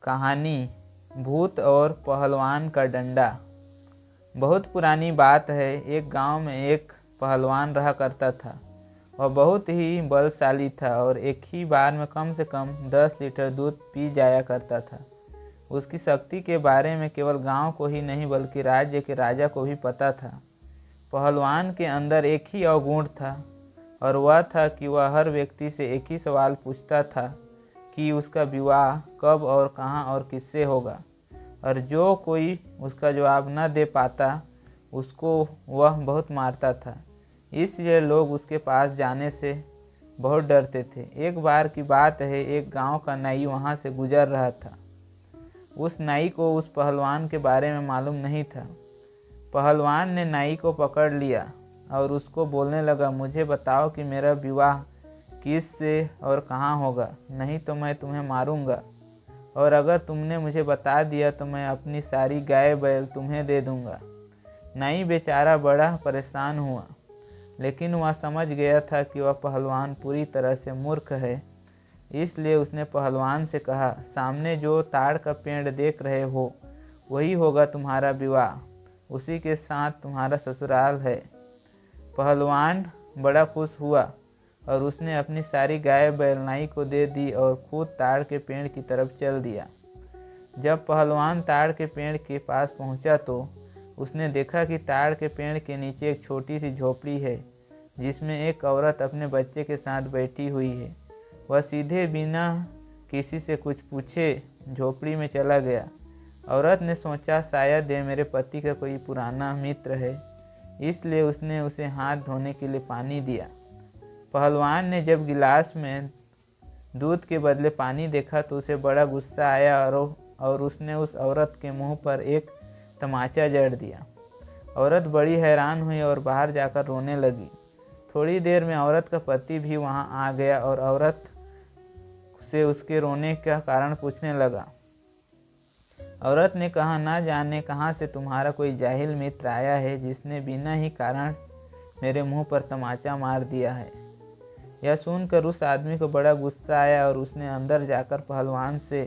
कहानी भूत और पहलवान का डंडा। बहुत पुरानी बात है। एक गांव में एक पहलवान रहा करता था। वह बहुत ही बलशाली था और एक ही बार में कम से कम 10 लीटर दूध पी जाया करता था। उसकी शक्ति के बारे में केवल गांव को ही नहीं बल्कि राज्य के राजा को भी पता था। पहलवान के अंदर एक ही अवगुण था और वह था कि वह हर व्यक्ति से एक ही सवाल पूछता था कि उसका विवाह कब और कहाँ और किससे होगा, और जो कोई उसका जवाब न दे पाता उसको वह बहुत मारता था। इसलिए लोग उसके पास जाने से बहुत डरते थे। एक बार की बात है, एक गांव का नाई वहां से गुजर रहा था। उस नाई को उस पहलवान के बारे में मालूम नहीं था। पहलवान ने नाई को पकड़ लिया और उसको बोलने लगा, मुझे बताओ कि मेरा विवाह किस से और कहाँ होगा, नहीं तो मैं तुम्हें मारूंगा, और अगर तुमने मुझे बता दिया तो मैं अपनी सारी गाय बैल तुम्हें दे दूंगा। नाई बेचारा बड़ा परेशान हुआ, लेकिन वह समझ गया था कि वह पहलवान पूरी तरह से मूर्ख है। इसलिए उसने पहलवान से कहा, सामने जो ताड़ का पेड़ देख रहे हो वही होगा तुम्हारा विवाह, उसी के साथ तुम्हारा ससुराल है। पहलवान बड़ा खुश हुआ और उसने अपनी सारी गाय बैल नाई को दे दी और खुद ताड़ के पेड़ की तरफ चल दिया। जब पहलवान ताड़ के पेड़ के पास पहुंचा तो उसने देखा कि ताड़ के पेड़ के नीचे एक छोटी सी झोपड़ी है जिसमें एक औरत अपने बच्चे के साथ बैठी हुई है। वह सीधे बिना किसी से कुछ पूछे झोपड़ी में चला गया। औरत ने सोचा, शायद ये मेरे पति का कोई पुराना मित्र है, इसलिए उसने उसे हाथ धोने के लिए पानी दिया। पहलवान ने जब गिलास में दूध के बदले पानी देखा तो उसे बड़ा गुस्सा आया और उसने उस औरत के मुंह पर एक तमाचा जड़ दिया। औरत बड़ी हैरान हुई और बाहर जाकर रोने लगी। थोड़ी देर में औरत का पति भी वहां आ गया और औरत से उसके रोने का कारण पूछने लगा। औरत ने कहा, ना जाने कहां से तुम्हारा कोई जाहिल मित्र आया है जिसने बिना ही कारण मेरे मुंह पर तमाचा मार दिया है। यह सुनकर उस आदमी को बड़ा गुस्सा आया और उसने अंदर जाकर पहलवान से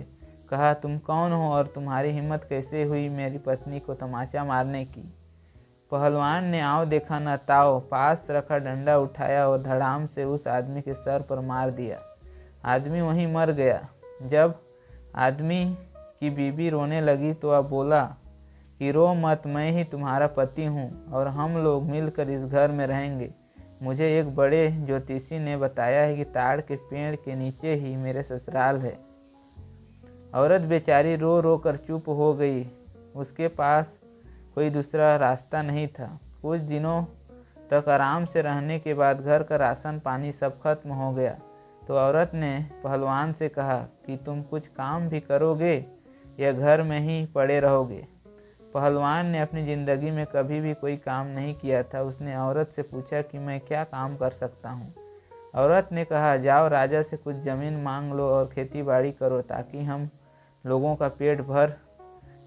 कहा, तुम कौन हो और तुम्हारी हिम्मत कैसे हुई मेरी पत्नी को तमाचा मारने की। पहलवान ने आओ देखा न ताओ, पास रखा डंडा उठाया और धड़ाम से उस आदमी के सर पर मार दिया। आदमी वहीं मर गया। जब आदमी की बीबी रोने लगी तो वह बोला कि रो मत, मैं ही तुम्हारा पति हूँ और हम लोग मिलकर इस घर में रहेंगे। मुझे एक बड़े ज्योतिषी ने बताया है कि ताड़ के पेड़ के नीचे ही मेरे ससुराल है। औरत बेचारी रो रो कर चुप हो गई। उसके पास कोई दूसरा रास्ता नहीं था। कुछ दिनों तक आराम से रहने के बाद घर का राशन पानी सब खत्म हो गया तो औरत ने पहलवान से कहा कि तुम कुछ काम भी करोगे या घर में ही पड़े रहोगे। पहलवान ने अपनी ज़िंदगी में कभी भी कोई काम नहीं किया था। उसने औरत से पूछा कि मैं क्या काम कर सकता हूँ। औरत ने कहा, जाओ राजा से कुछ ज़मीन मांग लो और खेती बाड़ी करो ताकि हम लोगों का पेट भर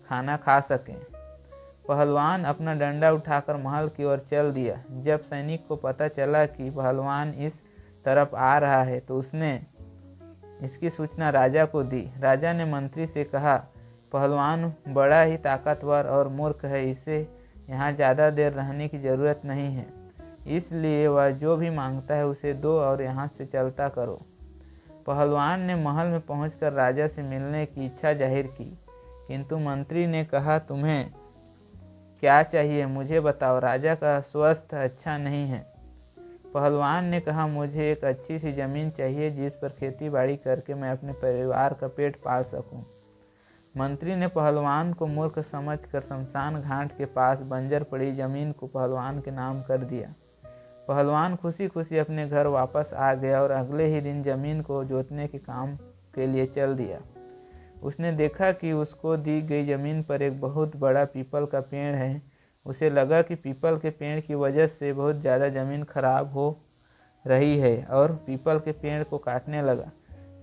खाना खा सकें। पहलवान अपना डंडा उठाकर महल की ओर चल दिया। जब सैनिक को पता चला कि पहलवान इस तरफ आ रहा है तो उसने इसकी सूचना राजा को दी। राजा ने मंत्री से कहा, पहलवान बड़ा ही ताकतवर और मूर्ख है, इसे यहाँ ज़्यादा देर रहने की ज़रूरत नहीं है, इसलिए वह जो भी मांगता है उसे दो और यहाँ से चलता करो। पहलवान ने महल में पहुंचकर राजा से मिलने की इच्छा जाहिर की, किंतु मंत्री ने कहा, तुम्हें क्या चाहिए मुझे बताओ, राजा का स्वास्थ्य अच्छा नहीं है। पहलवान ने कहा, मुझे एक अच्छी सी ज़मीन चाहिए जिस पर खेती बाड़ी करके मैं अपने परिवार का पेट पाल सकूं। मंत्री ने पहलवान को मूर्ख समझकर शमशान घाट के पास बंजर पड़ी जमीन को पहलवान के नाम कर दिया। पहलवान खुशी खुशी अपने घर वापस आ गया और अगले ही दिन जमीन को जोतने के काम के लिए चल दिया। उसने देखा कि उसको दी गई जमीन पर एक बहुत बड़ा पीपल का पेड़ है। उसे लगा कि पीपल के पेड़ की वजह से बहुत ज़्यादा ज़मीन खराब हो रही है और पीपल के पेड़ को काटने लगा।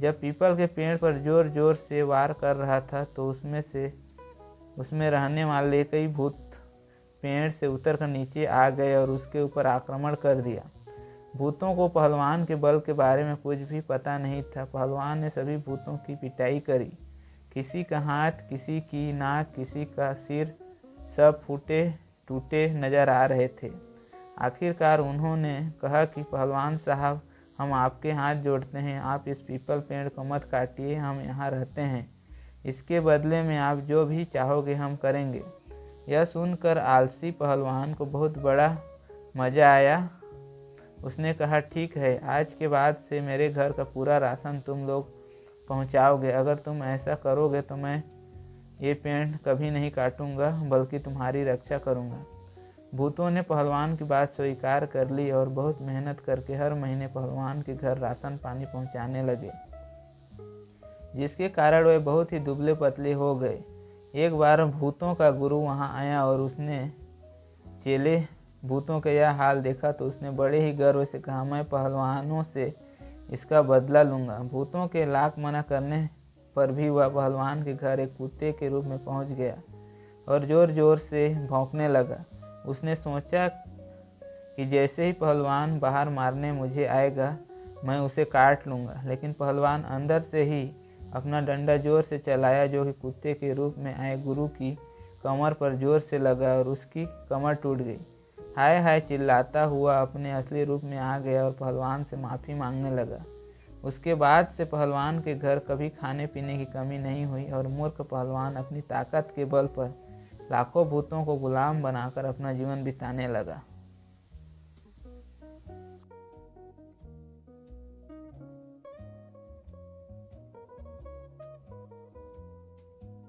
जब पीपल के पेड़ पर जोर जोर से वार कर रहा था तो उसमें रहने वाले कई भूत पेड़ से उतरकर नीचे आ गए और उसके ऊपर आक्रमण कर दिया। भूतों को पहलवान के बल के बारे में कुछ भी पता नहीं था। पहलवान ने सभी भूतों की पिटाई करी, किसी का हाथ, किसी की नाक, किसी का सिर, सब फूटे टूटे नजर आ रहे थे। आखिरकार उन्होंने कहा कि पहलवान साहब, हम आपके हाथ जोड़ते हैं, आप इस पीपल पेड़ को मत काटिए, हम यहाँ रहते हैं। इसके बदले में आप जो भी चाहोगे हम करेंगे। यह सुनकर आलसी पहलवान को बहुत बड़ा मज़ा आया। उसने कहा, ठीक है, आज के बाद से मेरे घर का पूरा राशन तुम लोग पहुंचाओगे। अगर तुम ऐसा करोगे तो मैं ये पेड़ कभी नहीं काटूंगा, बल्कि तुम्हारी रक्षा करूंगा। भूतों ने पहलवान की बात स्वीकार कर ली और बहुत मेहनत करके हर महीने पहलवान के घर राशन पानी पहुंचाने लगे, जिसके कारण वे बहुत ही दुबले पतले हो गए। एक बार भूतों का गुरु वहां आया और उसने चेले भूतों का यह हाल देखा तो उसने बड़े ही गर्व से कहा, मैं पहलवानों से इसका बदला लूँगा। भूतों के लाख मना करने पर भी वह पहलवान के घर एक कुत्ते के रूप में पहुंच गया और ज़ोर ज़ोर से भौंकने लगा। उसने सोचा कि जैसे ही पहलवान बाहर मारने मुझे आएगा मैं उसे काट लूँगा, लेकिन पहलवान अंदर से ही अपना डंडा जोर से चलाया, जो कि कुत्ते के रूप में आए गुरु की कमर पर जोर से लगा और उसकी कमर टूट गई। हाय हाय चिल्लाता हुआ अपने असली रूप में आ गया और पहलवान से माफ़ी मांगने लगा। उसके बाद से पहलवान के घर कभी खाने पीने की कमी नहीं हुई और मूर्ख पहलवान अपनी ताकत के बल पर लाखों भूतों को गुलाम बनाकर अपना जीवन बिताने लगा।